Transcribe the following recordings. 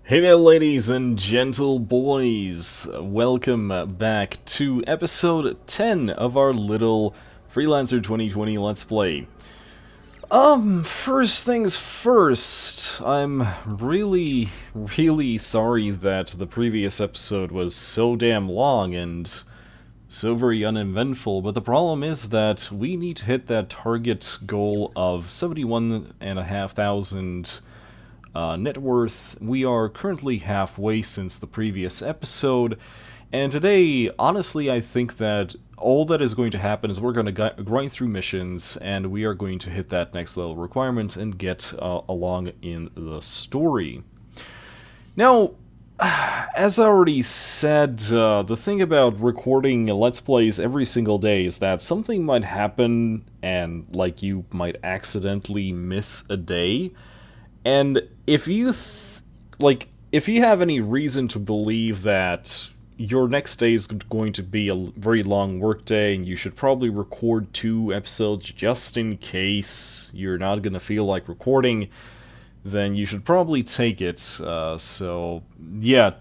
Hey there, ladies and gentle boys. Welcome back to episode 10 of our little Freelancer 2020 Let's Play. First things first, I'm really sorry that the previous episode was so damn long and so very uneventful, but the problem is that we need to hit that target goal of 71,500 net worth. We are currently halfway since the previous episode, and today, honestly, I think that all that is going to happen is we're going to grind through missions, and we are going to hit that next level requirement and get along in the story. Now, as I already said, the thing about recording Let's Plays every single day is that something might happen, and, like, you might accidentally miss a day. And if you, if you have any reason to believe that your next day is going to be a very long work day and you should probably record 2 episodes just in case you're not going to feel like recording, then you should probably take it. So, yeah,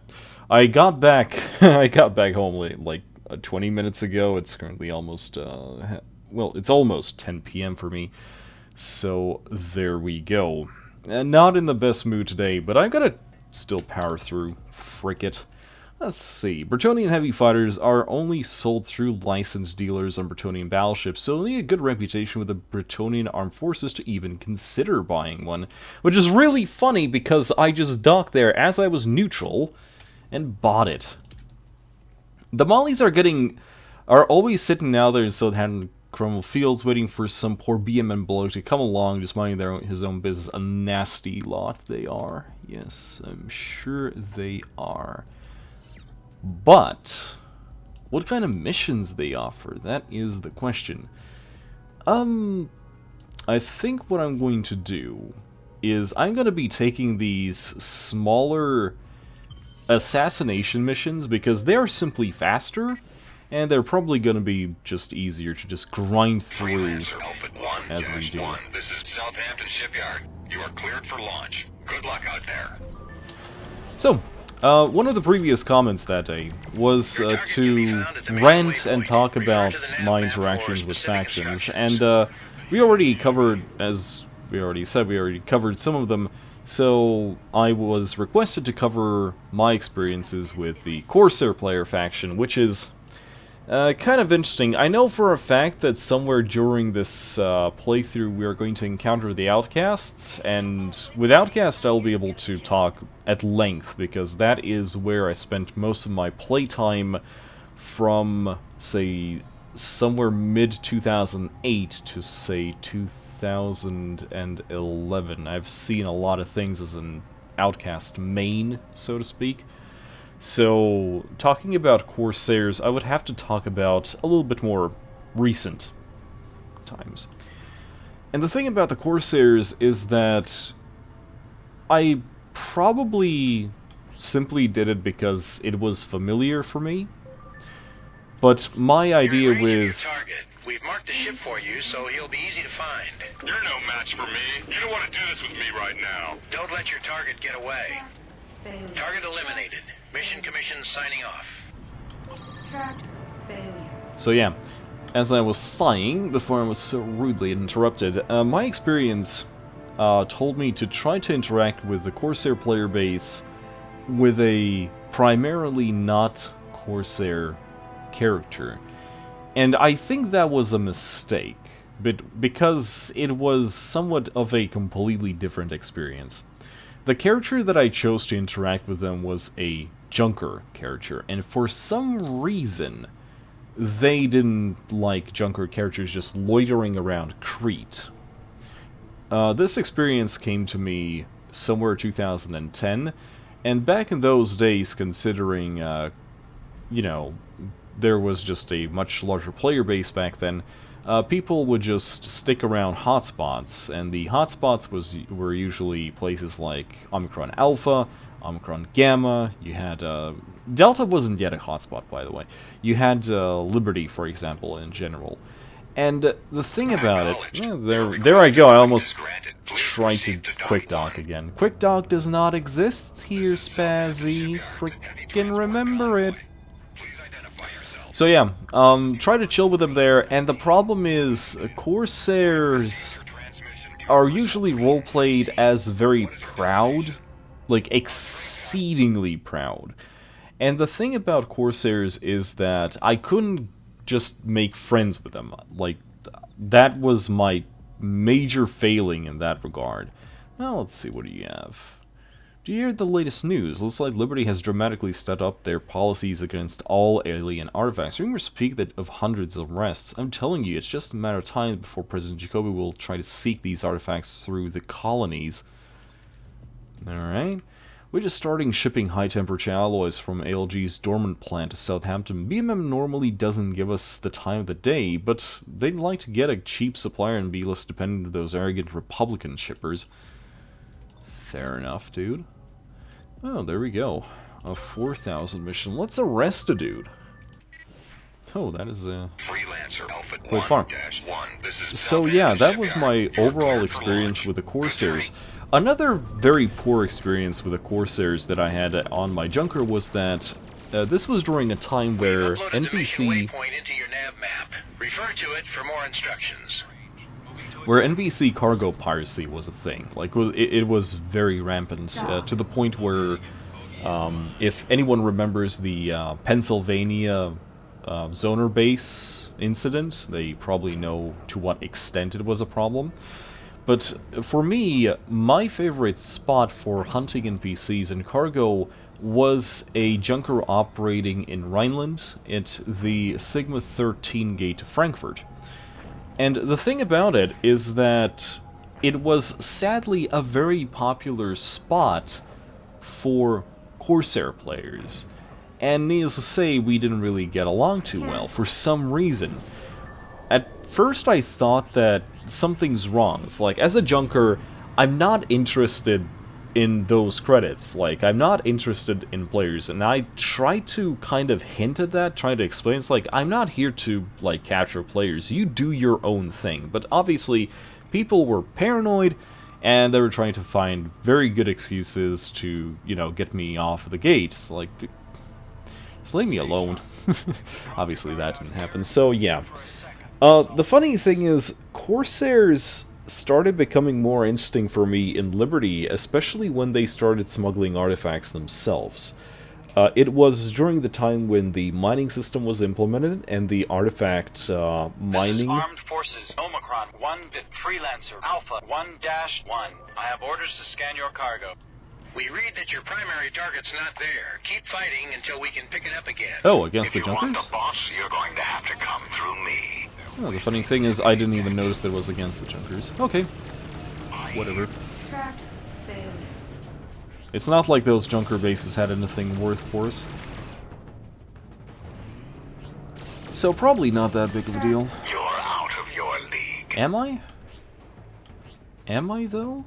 I got back, I got back home like 20 minutes ago. It's currently almost, well, it's almost 10 p.m. for me. So, there we go. Not in the best mood today, but I gotta still power through. Frick it. Let's see. Bretonnian heavy fighters are only sold through licensed dealers on Bretonnian battleships, so you'll need a good reputation with the Bretonnian armed forces to even consider buying one. Which is really funny because I just docked there as I was neutral and bought it. The Mollies are always sitting now there in Southampton Cromwell Fields waiting for some poor BMN bloke to come along, just minding his own business. A nasty lot they are. Yes, I'm sure they are. But what kind of missions they offer? That is the question. I think what I'm going to do is I'm going to be taking these smaller assassination missions because they are simply faster. And they're probably going to be just easier to just grind through as we do. This is Southampton Shipyard. You are cleared for launch. Good luck out there. So, one of the previous comments that day was to rant and talk about my interactions with factions, and we already covered, as we already said, we already covered some of them, so I was requested to cover my experiences with the Corsair player faction, which is kind of interesting. I know for a fact that somewhere during this playthrough we are going to encounter the Outcasts, and with Outcast I'll be able to talk at length, because that is where I spent most of my playtime from, say, somewhere mid-2008 to, say, 2011. I've seen a lot of things as an Outcast main, so to speak. So, talking about Corsairs, I would have to talk about a little bit more recent times. And the thing about the Corsairs is that I probably simply did it because it was familiar for me. But my idea with... We've marked the ship for you, so he'll be easy to find. You're no match for me. You don't want to do this with me right now. Don't let your target get away. Target eliminated. Mission commission signing off. Track failure. So yeah, as I was saying before I was so rudely interrupted, my experience told me to try to interact with the Corsair player base with a primarily not Corsair character. And I think that was a mistake, but because it was somewhat of a completely different experience. The character that I chose to interact with them was a Junker character, and for some reason, they didn't like Junker characters just loitering around Crete. This experience came to me somewhere 2010, and back in those days, considering, you know, there was just a much larger player base back then, people would just stick around hotspots, and the hotspots were usually places like Omicron Alpha, Omicron Gamma. You had Delta wasn't yet a hotspot, by the way. You had Liberty, for example, in general, And the thing about it, yeah, there I go, I almost tried to quick dock again. Quick dock does not exist here, Spazzy. Frickin' remember it. So yeah, try to chill with them there, and the problem is, Corsairs are usually roleplayed as very proud, like exceedingly proud. And the thing about Corsairs is that I couldn't just make friends with them. Like, that was my major failing in that regard. Now, let's see, what do you have? Do you hear the latest news? Looks like Liberty has dramatically stepped up their policies against all alien artifacts. Rumors speak of hundreds of arrests. I'm telling you, it's just a matter of time before President Jacoby will try to seek these artifacts through the colonies. Alright. We're just starting shipping high-temperature alloys from ALG's dormant plant to Southampton. BMM normally doesn't give us the time of the day, but they'd like to get a cheap supplier and be less dependent on those arrogant Republican shippers. Fair enough, dude. Oh, there we go. A 4,000 mission. Let's arrest a dude. Oh, that is Freelancer Alpha quite far. 1-1. So yeah, that was my overall experience with the Corsairs. Another very poor experience with the Corsairs that I had on my Junker was that this was during a time where NPC... into your nav map. Refer to it for more instructions. Where NPC cargo piracy was a thing. Like, it was very rampant, to the point where, if anyone remembers the Pennsylvania Zoner base incident, they probably know to what extent it was a problem. But for me, my favorite spot for hunting NPCs and cargo was a junker operating in Rhineland at the Sigma 13 gate to Frankfurt. And the thing about it is that it was sadly a very popular spot for Corsair players. And needless to say, we didn't really get along too well for some reason. At first I thought that something's wrong. It's like, as a junker, I'm not interested in those credits. Like, I'm not interested in players, and I try to kind of hint at that, try to explain. It's like, I'm not here to, like, capture players. You do your own thing. But obviously, people were paranoid, and they were trying to find very good excuses to, you know, get me off of the gate. It's like, dude, just leave me alone. Obviously, that didn't happen. So, yeah. The funny thing is, Corsairs started becoming more interesting for me in Liberty, especially when they started smuggling artifacts themselves. It was during the time when the mining system was implemented, and the artifact mining... This is Armed Forces, Omicron 1-bit Freelancer, Alpha 1-1. I have orders to scan your cargo. We read that your primary target's not there. Keep fighting until we can pick it up again. Oh, against the If you want Junkers? the boss, you're going to have to come through me. Oh, the funny thing is, I didn't even notice that it was against the Junkers. Okay. Whatever. Track failure. It's not like those Junker bases had anything worth for us. So probably not that big of a deal. You're out of your league. Am I? Am I, though?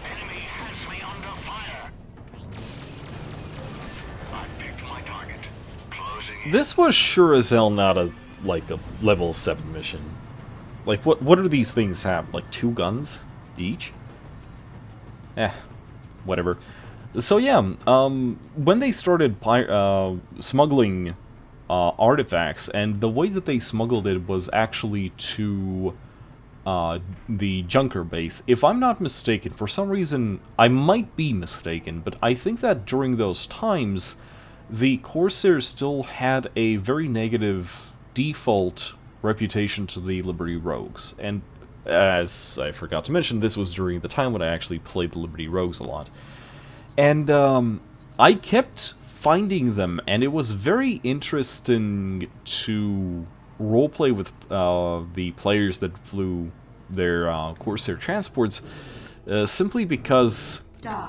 Enemy has me under fire. I picked my target. Closing in. This was sure as hell not a, like, a level 7 mission. Like, what do these things have? Like, 2 guns each? Whatever. So yeah, when they started smuggling artifacts, and the way that they smuggled it was actually to the Junker base. If I'm not mistaken, for some reason, I might be mistaken, but I think that during those times, the Corsairs still had a very negative default reputation to the Liberty Rogues. And as I forgot to mention, this was during the time when I actually played the Liberty Rogues a lot. And I kept finding them, and it was very interesting to roleplay with the players that flew their Corsair transports, simply because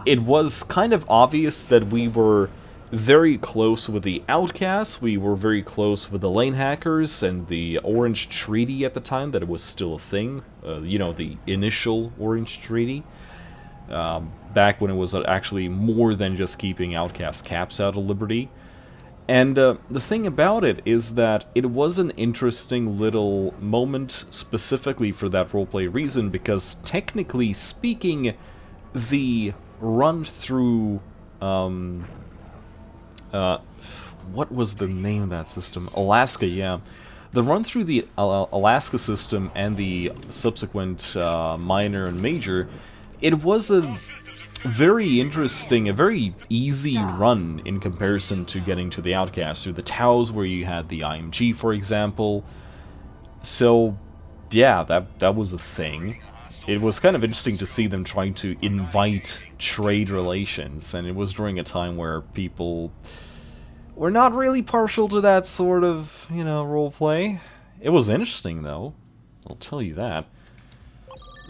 it was kind of obvious that we were very close with the Outcasts, we were very close with the Lane Hackers, and the Orange Treaty at the time, that it was still a thing. You know, the initial Orange Treaty. Back when it was actually more than just keeping Outcast caps out of Liberty. And the thing about it is that it was an interesting little moment specifically for that roleplay reason, because technically speaking, the run-through, what was the name of that system? Alaska, yeah. The run through the Alaska system and the subsequent minor and major, it was a very interesting, a very easy run in comparison to getting to the Outcast through the Taos, where you had the IMG, for example. So, yeah, that was a thing. It was kind of interesting to see them trying to invite trade relations, and it was during a time where people were not really partial to that sort of, you know, roleplay. It was interesting, though. I'll tell you that.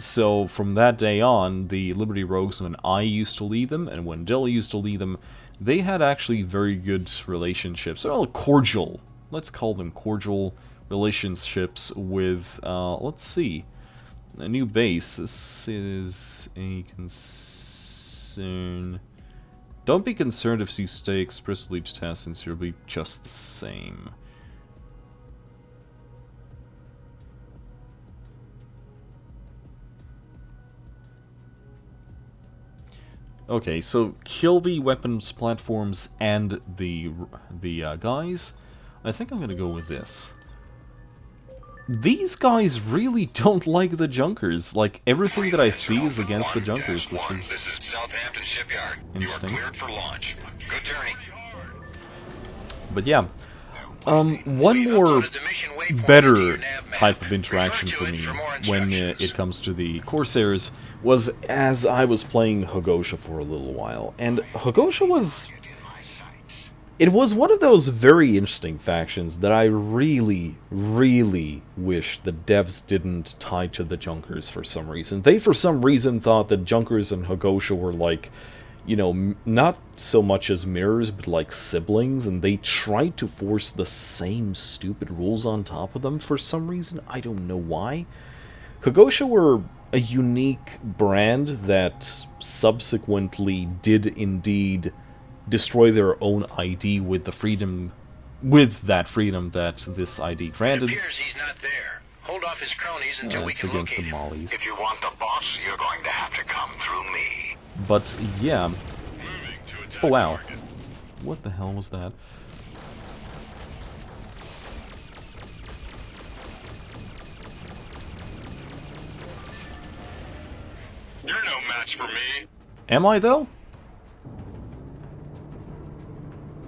So, from that day on, the Liberty Rogues, when I used to lead them, and when Dill used to lead them, they had actually very good relationships. Well, cordial. Let's call them cordial relationships with, let's see. A new base. This is a concern. Don't be concerned if you stay explicitly detached, since you'll be just the same. Okay, so kill the weapons platforms and the guys. I think I'm gonna go with this. These guys really don't like the Junkers. Like, everything that I see is against the Junkers, which is This is Southampton Shipyard. You are interesting. cleared for launch. Good journey. But yeah, one more better type of interaction for me when it comes to the Corsairs was as I was playing Hogosha for a little while. And Hogosha was... It was one of those very interesting factions that I really, really wish the devs didn't tie to the Junkers for some reason. They, for some reason, thought that Junkers and Hogosha were like, you know, not so much as mirrors, but like siblings, and they tried to force the same stupid rules on top of them for some reason. I don't know why. Hogosha were a unique brand that subsequently did indeed destroy their own ID with the freedom, with that freedom that this ID granted. It appears he's not there. Hold off his cronies until we It's can against the locate him. Mollies. If you want the boss, you're going to have to come through me. But yeah. Moving to attack Oh wow. target. What the hell was that? You're no match for me. Am I, though?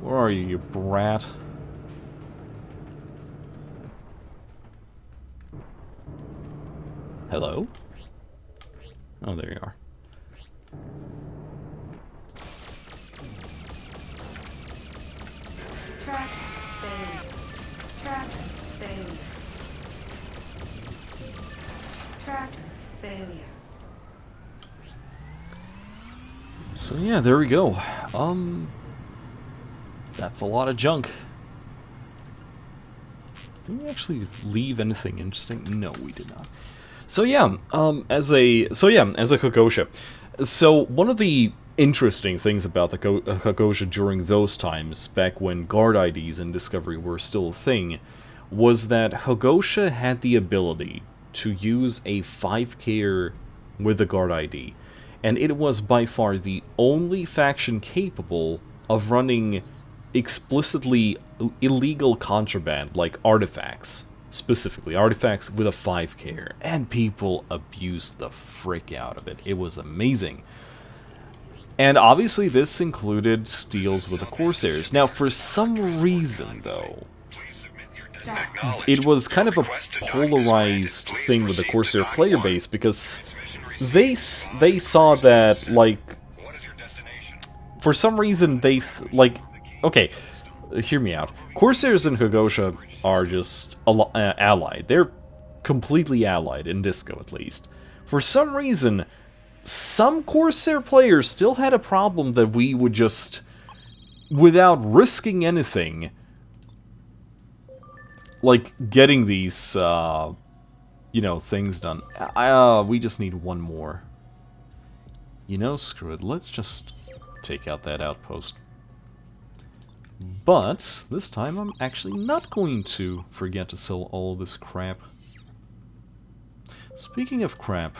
Where are you, you brat? Hello? Oh, there you are. Track failure. Track failure. Track failure. So yeah, there we go. That's a lot of junk. Did we actually leave anything interesting? No, we did not. So yeah, as a Hogosha. So one of the interesting things about the Hogosha during those times, back when guard IDs and Discovery were still a thing, was that Hogosha had the ability to use a 5K with the guard ID, and it was by far the only faction capable of running explicitly illegal contraband, like artifacts. Specifically, artifacts with a 5K, and people abused the frick out of it. It was amazing. And obviously this included deals with the Corsairs. Now, for some reason, though, it was kind of a polarized thing with the Corsair player base, because they saw that, like, for some reason okay, hear me out. Corsairs and Hogosha are just allied. They're completely allied, in Disco at least. For some reason, some Corsair players still had a problem that we would just, without risking anything, like getting these, you know, things done. We just need one more. You know, screw it. Let's just take out that outpost. But this time I'm actually not going to forget to sell all this crap. Speaking of crap,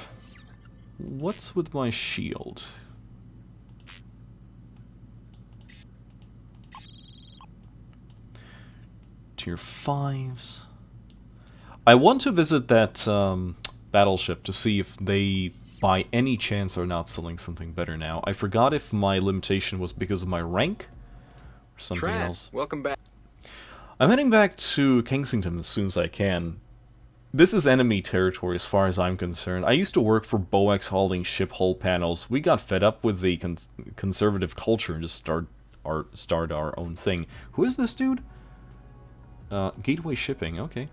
what's with my shield? Tier 5s. I want to visit that battleship to see if they, by any chance, are not selling something better now. I forgot if my limitation was because of my rank or something else. Welcome back. I'm heading back to Kensington as soon as I can. This is enemy territory as far as I'm concerned. I used to work for Boax hauling ship hull panels. We got fed up with the conservative culture and just start our own thing. Who is this dude? Gateway Shipping, okay.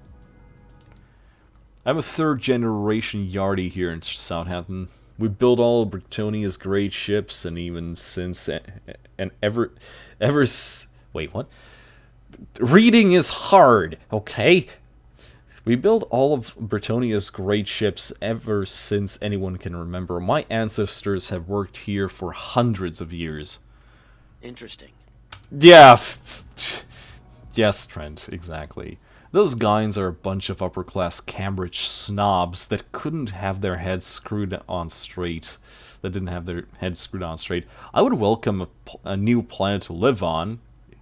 I'm a third generation yardie here in Southampton. We build all of Britonia's great ships, and even since wait, what? Reading is hard, okay? We build all of Britonia's great ships ever since anyone can remember. My ancestors have worked here for hundreds of years. Interesting. Yeah. Yes, Trent, exactly. Those guys are a bunch of upper-class Cambridge snobs that couldn't have their heads screwed on straight. That didn't have their heads screwed on straight. I would welcome a new planet to live on.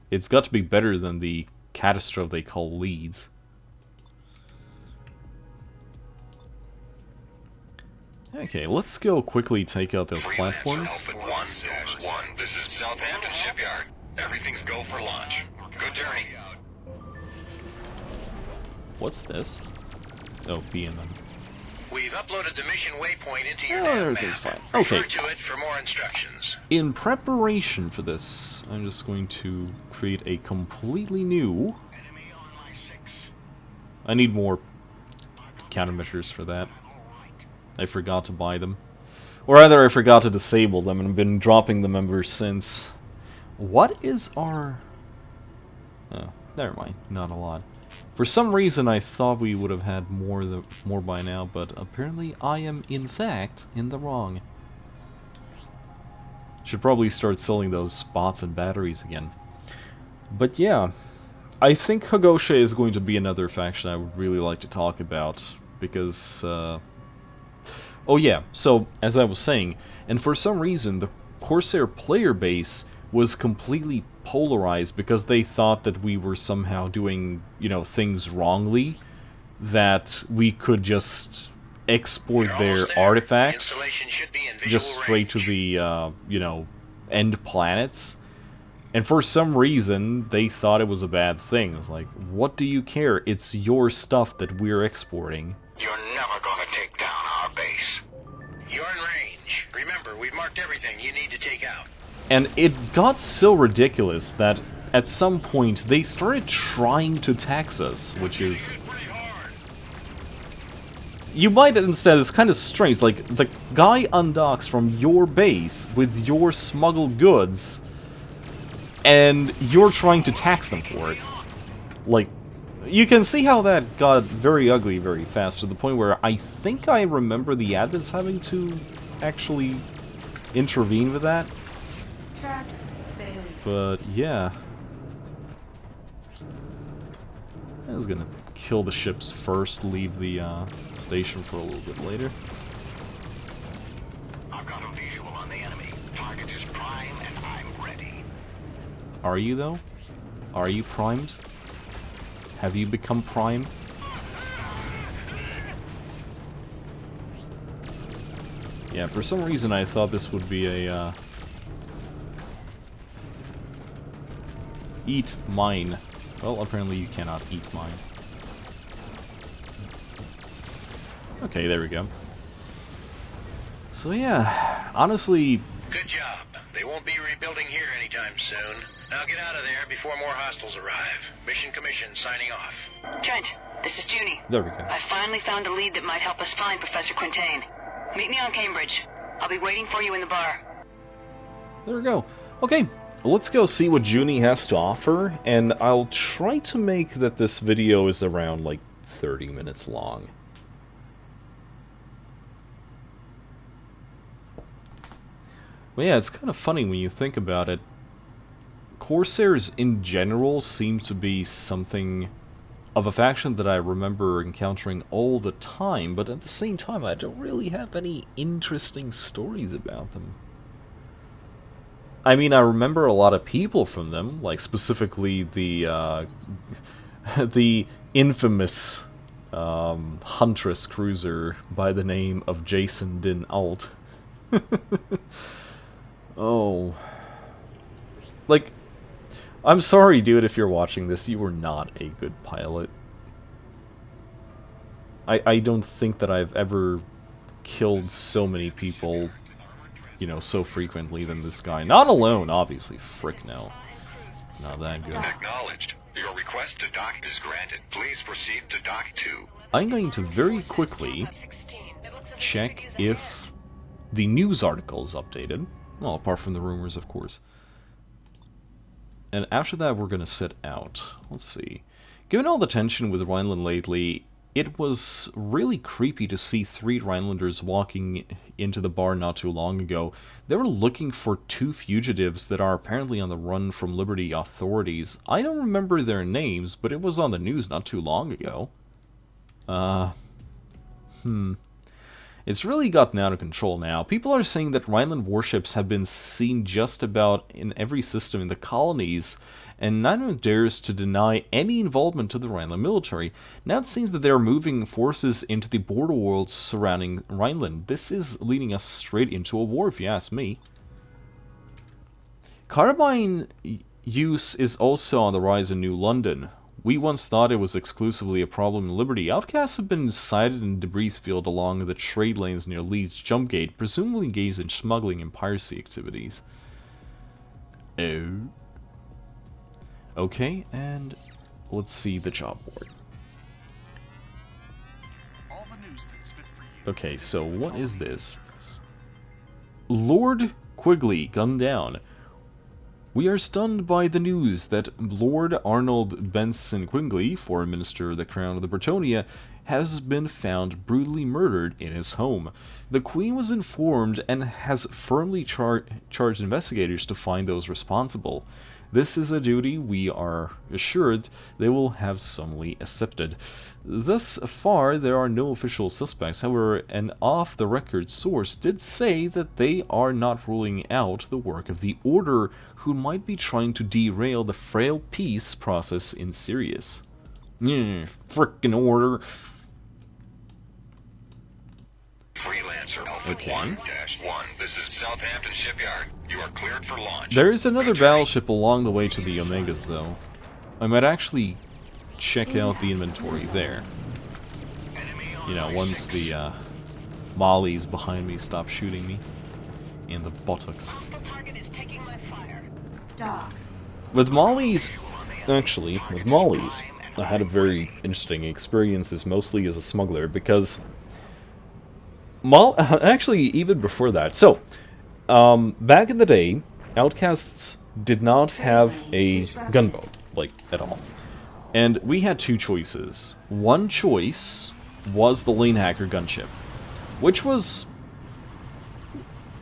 It's got to be better than the catastrophe they call Leeds. Okay, let's go quickly take out those platforms. Outfit 1-1. This is Southampton Shipyard. Everything's go for launch. Good journey. What's this? Oh, B and them. We've uploaded the mission waypoint into your Oh, nav everything's map. fine. Okay. Refer to it for more instructions. In preparation for this, I'm just going to create a completely new... I need more countermeasures for that. I forgot to buy them. Or rather, I forgot to disable them, and I've been dropping them ever since. What is our... Oh, never mind. Not a lot. For some reason, I thought we would have had more by now, but apparently I am, in fact, in the wrong. Should probably start selling those spots and batteries again. But yeah, I think Hagosha is going to be another faction I would really like to talk about, because... Oh yeah, so, as I was saying, and for some reason, the Corsair player base was completely polarized because they thought that we were somehow doing, you know, things wrongly, that we could just export their artifacts just straight to the, you know, end planets. And for some reason, they thought it was a bad thing. It's like, what do you care? It's your stuff that we're exporting. You're never gonna take down our base. You're in range. Remember, we've marked everything you need to take out. And it got so ridiculous that at some point they started trying to tax us, which is... You might understand, it's kind of strange, like, the guy undocks from your base with your smuggled goods, and you're trying to tax them for it. Like, you can see how that got very ugly very fast, to the point where I think I remember the admins having to actually intervene with that. Track failure. But, yeah. I was gonna kill the ships first, leave the station for a little bit later. I've got a visual on the enemy. Target is prime and I'm ready. Are you, though? Are you primed? Have you become prime? Yeah, for some reason I thought this would be a, eat mine. Well, apparently you cannot eat mine. Okay, there we go. So yeah, honestly... Good job. They won't be rebuilding here anytime soon. Now get out of there before more hostiles arrive. Mission Commission signing off. Trent, this is Junie. There we go. I finally found a lead that might help us find Professor Quintain. Meet me on Cambridge. I'll be waiting for you in the bar. There we go. Okay, let's go see what Junie has to offer, and I'll try to make that this video is around, like, 30 minutes long. Well, yeah, it's kind of funny when you think about it. Corsairs in general seem to be something of a faction that I remember encountering all the time, but at the same time I don't really have any interesting stories about them. I mean, I remember a lot of people from them, like specifically the the infamous Huntress cruiser by the name of Jason Din Alt. Oh. Like, I'm sorry, dude, if you're watching this, you were not a good pilot. I don't think that I've ever killed so many people, you know, so frequently than this guy. Not alone, obviously. Frick no. Not that good. Acknowledged. Your request to dock is granted. Please proceed to dock 2. I'm going to very quickly check if the news article is updated. Well, apart from the rumors, of course. And after that, we're going to sit out. Let's see. Given all the tension with Rhineland lately, it was really creepy to see 3 Rhinelanders walking into the bar not too long ago. They were looking for 2 fugitives that are apparently on the run from Liberty authorities. I don't remember their names, but it was on the news not too long ago. It's really gotten out of control now. People are saying that Rhineland warships have been seen just about in every system in the colonies, and none of them dares to deny any involvement to the Rhineland military. Now it seems that they are moving forces into the border worlds surrounding Rhineland. This is leading us straight into a war, if you ask me. Carbine use is also on the rise in New London. We once thought it was exclusively a problem in Liberty. Outcasts have been sighted in debris field along the trade lanes near Leeds Jumpgate, presumably engaged in smuggling and piracy activities. Oh. Okay, and let's see the job board. Okay, so what is this? Lord Quigley gunned down. We are stunned by the news that Lord Arnold Benson Quigley, Foreign Minister of the Crown of the Bretonia, has been found brutally murdered in his home. The Queen was informed and has firmly charged investigators to find those responsible. This is a duty we are assured they will have summarily accepted. Thus far, there are no official suspects. However, an off-the-record source did say that they are not ruling out the work of the Order, who might be trying to derail the frail peace process in Sirius. Frickin' Order. Freelancer Alpha Okay. 1-1. This is Southampton Shipyard. You are cleared for launch. There is another battleship along the way to the Omegas, though. I might actually check out the inventory there. You know, once the mollies behind me stop shooting me in the buttocks. Dock. With mollies, actually, with mollies, I had a very interesting experiences, mostly as a smuggler, because actually, even before that. So, back in the day, Outcasts did not have a gunboat, like, at all. And we had 2 choices. One choice was the Lane Hacker gunship, which was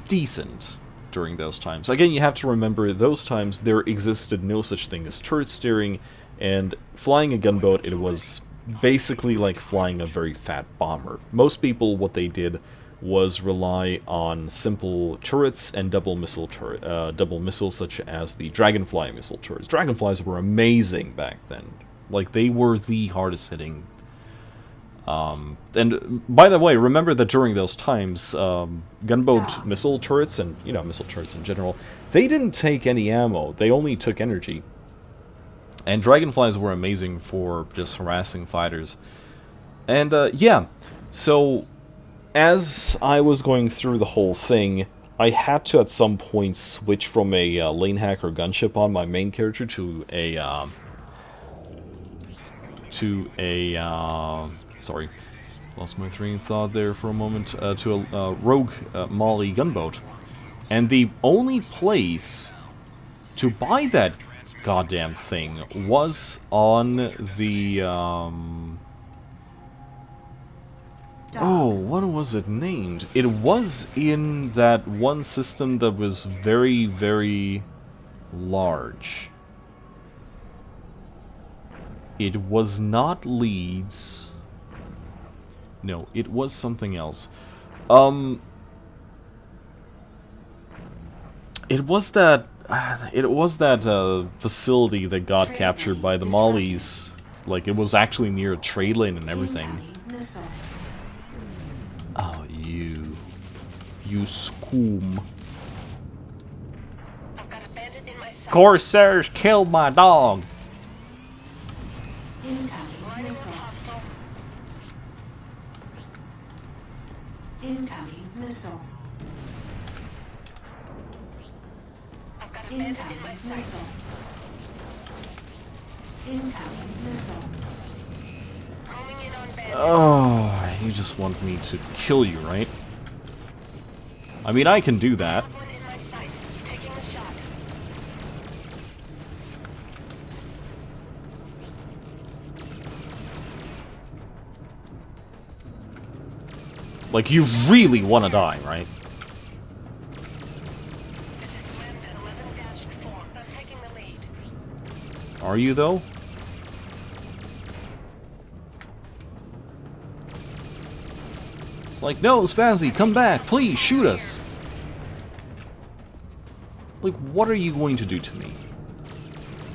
decent during those times. Again, you have to remember, those times there existed no such thing as turret steering, and flying a gunboat, it was basically like flying a very fat bomber. Most people, what they did was rely on simple turrets and double missiles such as the Dragonfly missile turrets. Dragonflies were amazing back then. Like, they were the hardest hitting. And by the way, remember that during those times, gunboat missile turrets, and, you know, missile turrets in general, they didn't take any ammo, they only took energy. And Dragonflies were amazing for just harassing fighters. And, yeah, so as I was going through the whole thing, I had to at some point switch from a Lane Hacker gunship on my main character to a sorry, lost my train of thought there for a moment, to a rogue Molly gunboat. And the only place to buy that goddamn thing was on the, oh, what was it named? It was in that one system that was very, very large. It was not Leeds. No, it was something else. It was that facility that got captured by the Mollies. Like, it was actually near a trade lane and everything. Oh, you scum. I've got a bandit in my sight. Corsairs killed my dog. Incoming missile. Hostile. Incoming missile. I've got a bandit in my Incoming sight. missile. Incoming missile. Homing in on bandit. Oh, you just want me to kill you, right? I mean, I can do that. One in my sight. Taking a shot. Like, you really want to die, right? This is Glenn at 11-4. I'm taking the lead. Are you, though? It's like, no, Spazzy, come back, please, shoot us! Like, what are you going to do to me?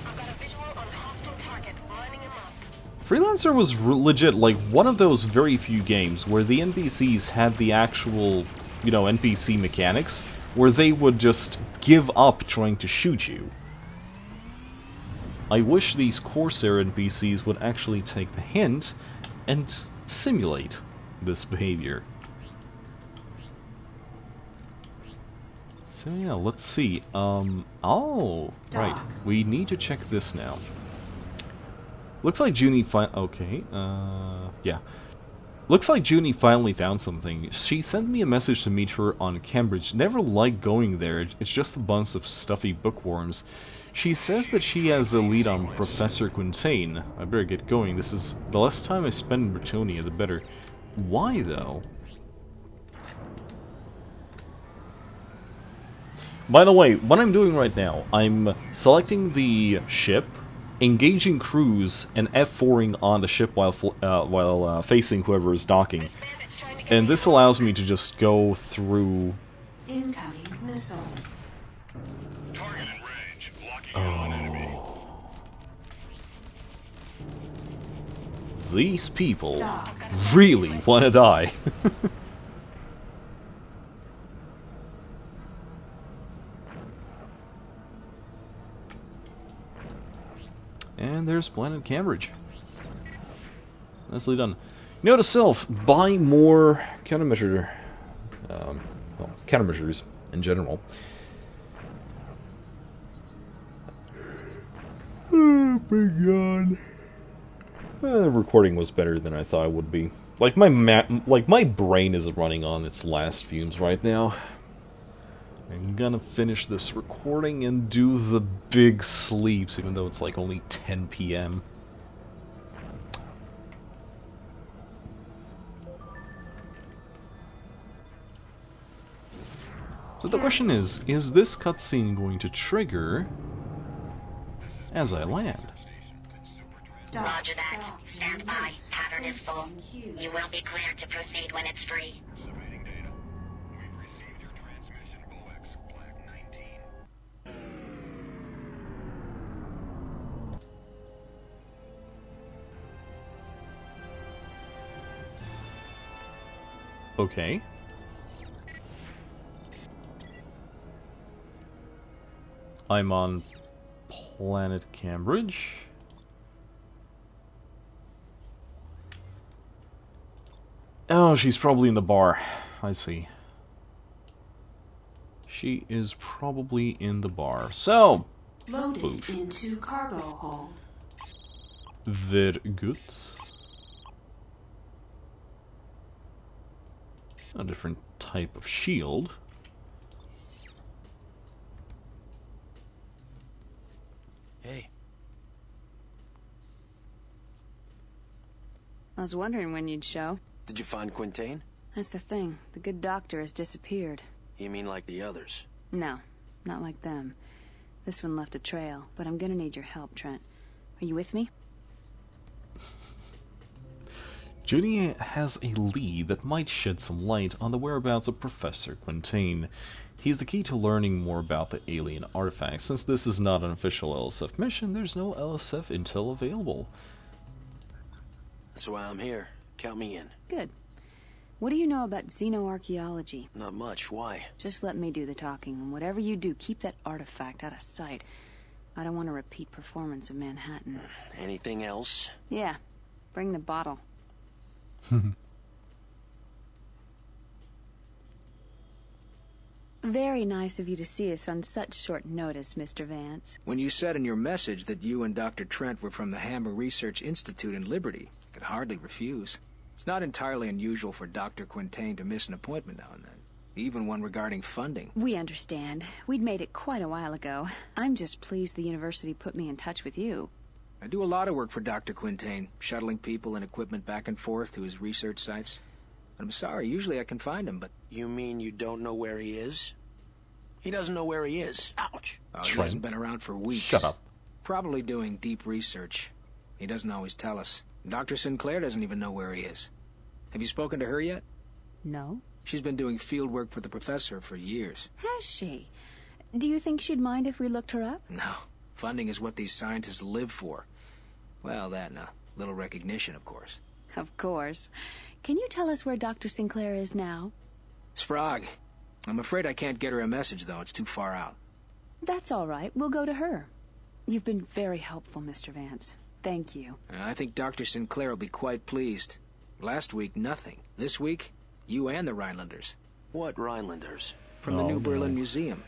I've got a visual on a hostile target. Lining him up. Freelancer was legit, like, one of those very few games where the NPCs had the actual, you know, NPC mechanics, where they would just give up trying to shoot you. I wish these Corsair NPCs would actually take the hint and simulate this behavior. So yeah, let's see. Oh, right. We need to check this now. Looks like Junie okay, yeah. Looks like Junie finally found something. She sent me a message to meet her on Cambridge. Never liked going there. It's just a bunch of stuffy bookworms. She says that she has a lead on Professor Quintain. I better get going. This is the less time I spend in Britonia, the better. Why, though? By the way, what I'm doing right now, I'm selecting the ship, engaging crews, and F4ing on the ship while facing whoever is docking. And this allows me to just go through... Incoming missile. Target in range. Locking in on enemy. These people Dock. really want to die. And there's Planet Cambridge. Nicely done. Note to self, buy more countermeasure, well, countermeasures in general. Oh my god. The recording was better than I thought it would be. Like my brain is running on its last fumes right now. I'm gonna finish this recording and do the big sleeps, even though it's like only 10 p.m. So the question is this cutscene going to trigger as I land? Dock. Roger that. Dock. Stand by. Pattern is full. Queue. You will be cleared to proceed when it's free. Submitting data. We've received your transmission, OX Black 19. Okay. I'm on Planet Cambridge. Oh, she's probably in the bar. I see. She is probably in the bar. So, Loaded Boosh. into cargo hold. very good. A different type of shield. Hey. I was wondering when you'd show. Did you find Quintain? That's the thing. The good doctor has disappeared. You mean like the others? No, not like them. This one left a trail, but I'm gonna need your help, Trent. Are you with me? Junie has a lead that might shed some light on the whereabouts of Professor Quintain. He's the key to learning more about the alien artifacts. Since this is not an official LSF mission, there's no LSF intel available. That's why I'm here. Count me in. Good. What do you know about xenoarchaeology? Not much. Why? Just let me do the talking, and whatever you do, keep that artifact out of sight. I don't want a repeat performance of Manhattan. Anything else? Yeah, bring the bottle. Very nice of you to see us on such short notice, Mr. Vance. When you said in your message that you and Dr. Trent were from the Hammer Research Institute in Liberty, I could hardly refuse. It's not entirely unusual for Dr. Quintain to miss an appointment now and then, even one regarding funding. We understand. We'd made it quite a while ago. I'm just pleased the university put me in touch with you. I do a lot of work for Dr. Quintain, shuttling people and equipment back and forth to his research sites. I'm sorry, usually I can find him, but... You mean you don't know where he is? He doesn't know where he is. Ouch. Oh, he hasn't been around for weeks. Shut up. Probably doing deep research. He doesn't always tell us. Dr. Sinclair doesn't even know where he is. Have you spoken to her yet? No. She's been doing field work for the professor for years. Has she? Do you think she'd mind if we looked her up? No. Funding is what these scientists live for. Well, that and a little recognition, of course. Of course. Can you tell us where Dr. Sinclair is now? Sprague. I'm afraid I can't get her a message, though. It's too far out. That's all right. We'll go to her. You've been very helpful, Mr. Vance. Thank you. I think Dr. Sinclair will be quite pleased. Last week, nothing. This week, you and the Rhinelanders. What Rhinelanders? From the New Berlin Museum.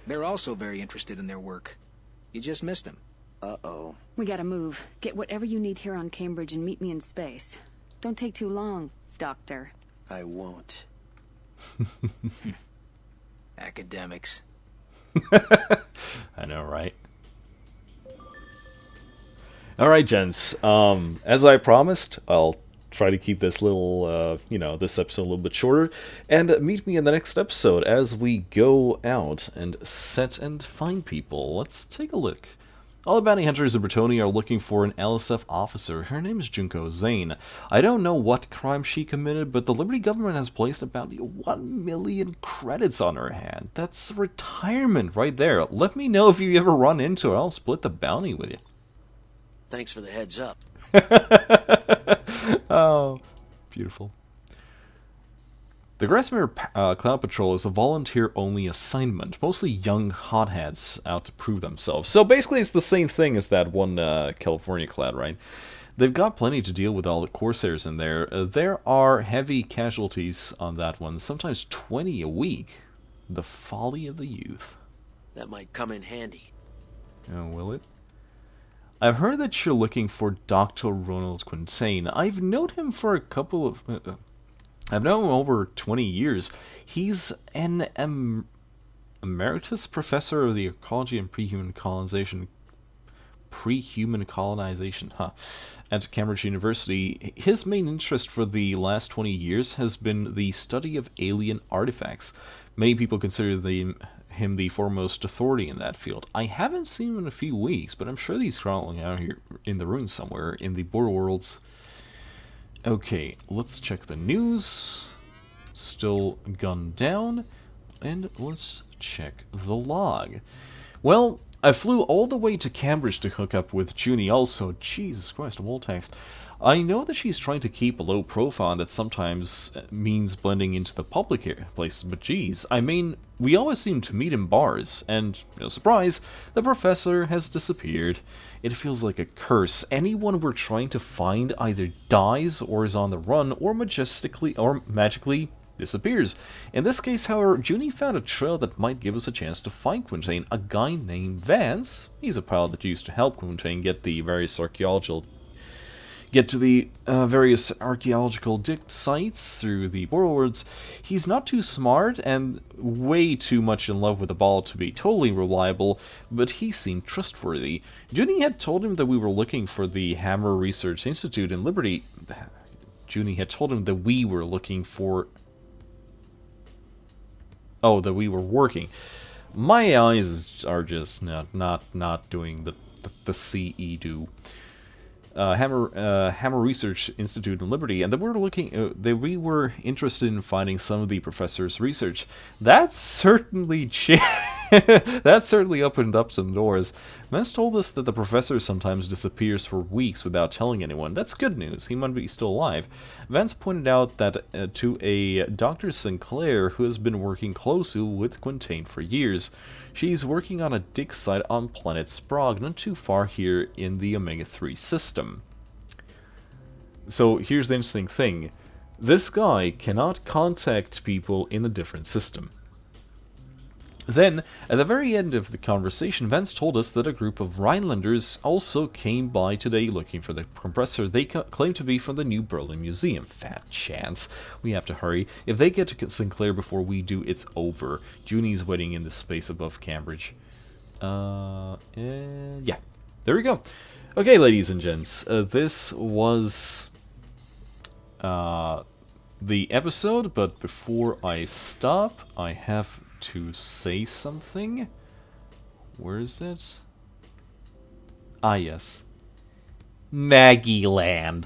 They're also very interested in their work. You just missed them. Uh-oh. We gotta move. Get whatever you need here on Cambridge and meet me in space. Don't take too long, Doctor. I won't. Academics. I know, right? Alright, gents. As I promised, I'll try to keep this little, this episode a little bit shorter. And meet me in the next episode as we go out and set and find people. Let's take a look. All the bounty hunters of Bretonnia are looking for an LSF officer. Her name is Junko Zane. I don't know what crime she committed, but the Liberty government has placed about 1 million credits on her hand. That's retirement right there. Let me know if you ever run into her. I'll split the bounty with you. Thanks for the heads up. Oh, beautiful. The Grassmere Cloud Patrol is a volunteer-only assignment, mostly young hotheads out to prove themselves. So basically it's the same thing as that one California Cloud, right? They've got plenty to deal with all the Corsairs in there. There are heavy casualties on that one, sometimes 20 a week. The folly of the youth. That might come in handy. Oh, will it? I've heard that you're looking for Dr. Ronald Quintain. I've known him for a couple of... I've known him over 20 years. He's an emeritus professor of the ecology and pre-human colonization, at Cambridge University. His main interest for the last 20 years has been the study of alien artifacts. Many people consider him the foremost authority in that field. I haven't seen him in a few weeks, but I'm sure he's crawling out here in the ruins somewhere in the border worlds. Okay, let's check the news. Still gunned down. And let's check the log. Well, I flew all the way to Cambridge to hook up with Junie also. Jesus Christ, a wall text. I know that she's trying to keep a low profile, and that sometimes means blending into the public places, but geez, I mean, we always seem to meet in bars, and, no surprise, the professor has disappeared. It feels like a curse. Anyone we're trying to find either dies or is on the run, or magically disappears. In this case, however, Junie found a trail that might give us a chance to find Quintain, a guy named Vance. He's a pilot that used to help Quintain get to the various archaeological dig sites through the borderwards. He's not too smart and way too much in love with the ball to be totally reliable, but he seemed trustworthy. Junie had told him that we were looking for the Hammer Research Institute in Liberty. Junie had told him that we were looking for... Oh, that we were working. My eyes are just not doing the CE do. Hammer Research Institute in Liberty, and we were interested in finding some of the professor's research. That certainly that certainly opened up some doors. Vance told us that the professor sometimes disappears for weeks without telling anyone. That's good news. He might be still alive. Vance pointed out that to a Dr. Sinclair who has been working closely with Quintain for years. She's working on a dig site on planet Sprague, not too far here in the Omega-3 system. So here's the interesting thing. This guy cannot contact people in a different system. Then, at the very end of the conversation, Vance told us that a group of Rhinelanders also came by today looking for the compressor they claim to be from the New Berlin Museum. Fat chance. We have to hurry. If they get to Sinclair before we do, it's over. Junie's waiting in the space above Cambridge. Yeah. There we go. Okay, ladies and gents. This was the episode, but before I stop, I have to say something. Where is it? Ah, yes. Maggie Land.